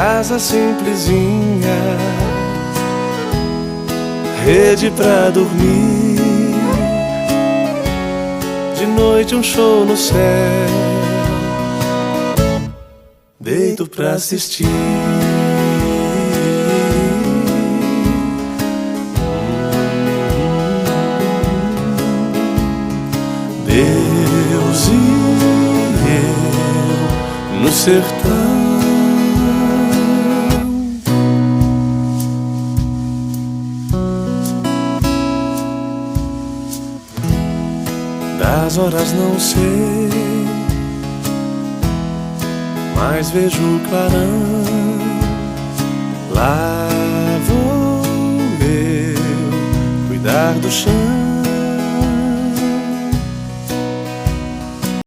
casa simplesinha, rede pra dormir, de noite um show no céu, deito pra assistir. Deus e eu no sertão, das horas não sei, mas vejo o clarão. Lá vou eu cuidar do chão,